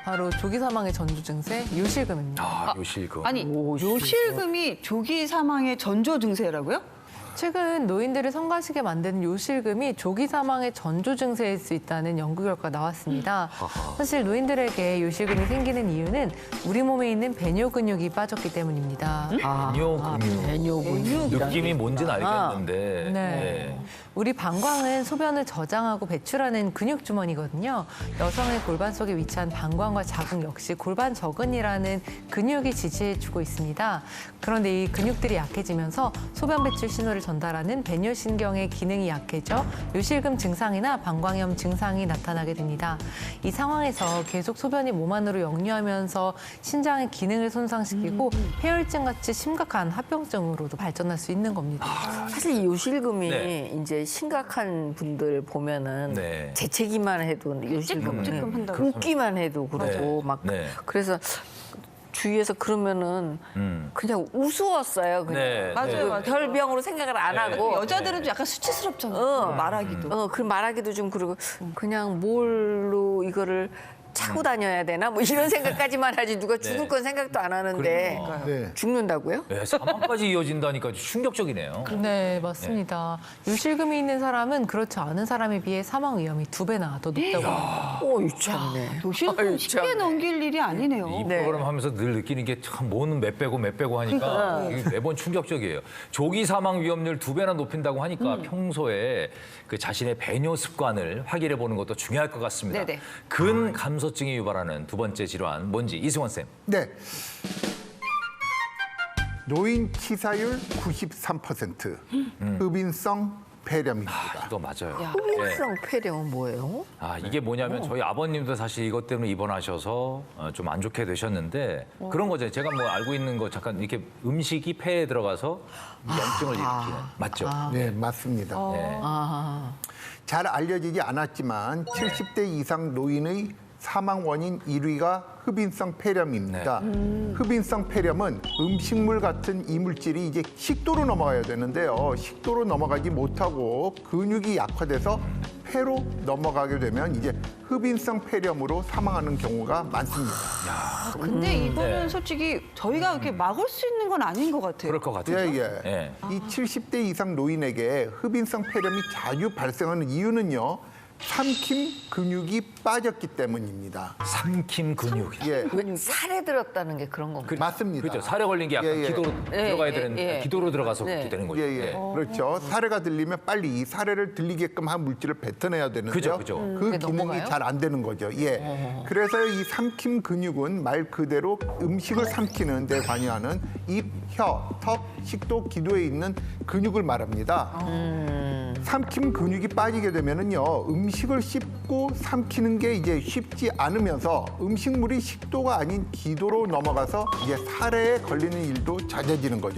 바로 조기 사망의 전조 증세 요실금입니다. 아, 요실금. 아니, 요실금이 조기 사망의 전조 증세라고요? 최근 노인들을 성가시게 만드는 요실금이 조기 사망의 전조 증세일 수 있다는 연구 결과가 나왔습니다. 사실 노인들에게 요실금이 생기는 이유는 우리 몸에 있는 배뇨 근육이 빠졌기 때문입니다. 배뇨 근육. 배뇨 근육. 느낌이 뭔지는 알겠는데. 네. 우리 방광은 소변을 저장하고 배출하는 근육 주머니거든요. 여성의 골반 속에 위치한 방광과 자궁 역시 골반 저근이라는 근육이 지지해주고 있습니다. 그런데 이 근육들이 약해지면서 소변 배출 신호를 전달하는 배뇨신경의 기능이 약해져 요실금 증상이나 방광염 증상이 나타나게 됩니다. 이 상황에서 계속 소변이 몸 안으로 역류하면서 신장의 기능을 손상시키고 폐혈증 같이 심각한 합병증으로도 발전할 수 있는 겁니다. 사실 이 요실금이 네. 이제 심각한 분들 보면은 네. 재채기만 해도 요실금은 찔끔찔끔 한다고. 웃기만 해도 그러고 네. 막 네. 그래서 주위에서 그러면은 그냥 우스웠어요. 그냥. 네. 맞아요, 맞아요. 별병으로 생각을 안 하고. 여자들은 좀 약간 수치스럽잖아요. 말하기도. 그 말하기도 좀 그러고 그냥 뭘로 이거를 차고 다녀야 되나 뭐 이런 생각까지만 하지 누가 죽을 건 생각도 안 하는데 그러니까. 네. 죽는다고요? 네, 사망까지 이어진다니까 충격적이네요. 네, 맞습니다. 요실금이 있는 사람은 그렇지 않은 사람에 비해 사망 위험이 2배나 더 높다고 합니다. 오, 참네. 요실금 쉽게 넘길 일이 아니네요. 이 프로그램 하면서 늘 느끼는 게 참 뭐는 몇 배고 하니까 이게 매번 충격적이에요. 조기 사망 위험률 2배나 높인다고 하니까 평소에 그 자신의 배뇨 습관을 확인해 보는 것도 중요할 것 같습니다. 네네. 근감소증이 유발하는 두 번째 질환 뭔지 이승원 쌤. 네. 노인 치사율 93%, 흡인성 폐렴입니다. 이거 맞아요. 흡인성 폐렴은 뭐예요? 아, 이게 뭐냐면 저희 아버님도 사실 이것 때문에 입원하셔서 좀 안 좋게 되셨는데 그런 거죠. 제가 뭐 알고 있는 거 잠깐 이렇게 음식이 폐에 들어가서 염증을 일으키는. 맞죠? 네, 맞습니다. 네. 잘 알려지지 않았지만 70대 이상 노인의 사망 원인 1위가 흡인성 폐렴입니다. 흡인성 폐렴은 음식물 같은 이물질이 이제 식도로 넘어가야 되는데요. 식도로 넘어가지 못하고 근육이 약화돼서 폐로 넘어가게 되면 이제 흡인성 폐렴으로 사망하는 경우가 많습니다. 근데 이거는 네. 솔직히 저희가 이렇게 막을 수 있는 건 아닌 것 같아요. 그럴 것 같아요. 예, 예. 이 70대 이상 노인에게 흡인성 폐렴이 자주 발생하는 이유는요. 삼킴 근육이 빠졌기 때문입니다. 삼킴 근육. 예, 왜 살에 들었다는 게 그런 건가요? 맞습니다. 그렇죠. 살에 걸린 게 약간 예, 예. 기도로 들어가야 되는 예. 기도로 들어가서 네. 그렇게 되는 거죠. 예, 예. 그렇죠. 사례가 들리면 빨리 이 사례를 들리게끔 한 물질을 뱉어내야 되는데요. 그죠. 그 그게 기능이 넘어가요? 잘 안 되는 거죠. 예. 그래서 이 삼킴 근육은 말 그대로 음식을 삼키는 데 관여하는 입, 혀, 턱, 식도, 기도에 있는 근육을 말합니다. 삼킴 근육이 빠지게 되면은요, 음식을 씹고 삼키는 게 이제 쉽지 않으면서 음식물이 식도가 아닌 기도로 넘어가서 이제 살해에 걸리는 일도 잦아지는 거죠.